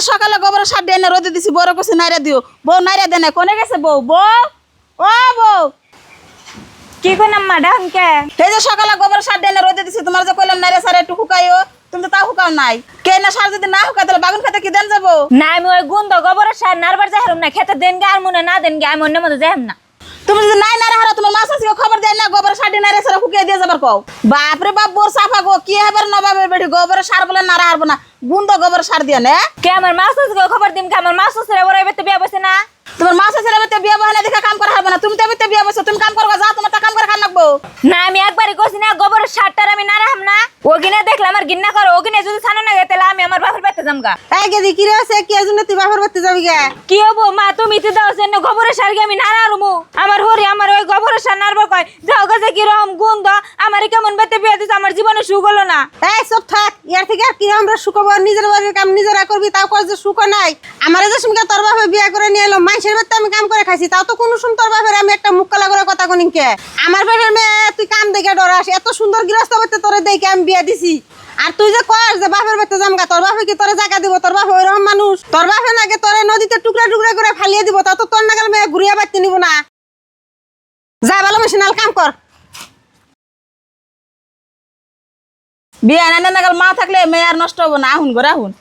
যে সকালে গোবর সার দিয়ে এনে রোদে দিছি, বড় কইছি নাইরা দিও, বউ নাইরা দেয় না, কোনে গেছে বউ? বউ, ও বউ, কি কোন আম্মা ডাঙ্কে? এই যে সকালে গোবর সার দিয়ে এনে রোদে দিছি, তোমার যে কইলাম নাইরা সার একটু হুকাইও, তুমি তো তাও হুকাও নাই। কে না সার যদি না হুকাই তাহলে বাগুন খেতে কি দেন যাবো? না আমি ওই গুন্দ গোবরের সার নারবার যাইরাম না, খেতে দেন গে আর মনে না দেন গে আমি অন্য মতো যাইম না। তুমি যদি নাই নারে হারা তোমার মাছ আছে খবর দেয় না, গোবর সার দিয়ে নাইরা সার হুকিয়ে দিয়ে যাবার কও। বাপ রে বাপ, বোর সাফা গো, কি হবার নবাবের বেটি, গোবর সার বলে নারা হারবো না, গুন্দ গোবর সার দিয়ে না। কে আমার মাছ আছে খবর দিম কে? আমার মাছ আছে বড় এবার তো বিয়া বসে না। তোমার মাছ আছে রে বিয়া বহানা দেখে কাম করা হবে না, তুমি তো এবার বিয়া বসে, তুমি কাম করবা, যা তোমার তা কাম করে খান লাগবো। না আমি একবারই কইছি না গোবরের সারটার আমি নারাম না, ওগিনে দেখলে আমার গিন্না করো, ওগিনে যদি ছানো না গে তাহলে আমি আমার বাপের বাড়িতে যামগা। এই গেদি কি রে আছে কি জন্য তুই বাপের বাড়িতে যাবি গে? কি হবো মা, তুমি তো দাও জন্য গোবরের সার আমি নারারমু, আমার হরি আমার ওই গোবরের সার নারবো কয় যাও গাছে কি রকম গন্ধ, আমারে কেমন বেতে বিয়া দিছে, আমার জীবনে সুখ হলো না। এই সব থাক, ইয়ার থেকে আর কি আমরা শুকাবো? নিজের বাড়ির কাম নিজেরা করবি, তাও কয় যে সুখ নাই। আমার যে সুমকে তোর বাপে বিয়া করে নিয়ে এলো, মানুষের বাড়িতে আমি কাম করে খাইছি, তাও তো কোনো শুন তোর বাপের আমি একটা মুখ কালা করে কথা কোনিন কে? আমার বাপের মেয়ে তুই কাম দেখে ডরাস, এত সুন্দর গৃহস্থ বাড়িতে তোরে দেখে আমি বিয়া দিছি, আর তুই যে কর যে বাপের বাড়িতে যামগা, তোর বাপে কি তোরে জায়গা দিব? তোর বাপে ওইরকম মানুষ? তোর বাপে নাকি তোরে নদীতে টুকরা টুকরা করে ফালিয়ে দিব, তা তো তোর নাগাল মেয়ে ঘুরিয়ে বাড়তে নিব না। যা ভালো মেশিনাল কাম কর। বিয়া না নাগাল মা থাকলে মেয়ে আর নষ্ট হবো না, আহুন ঘরে আহুন।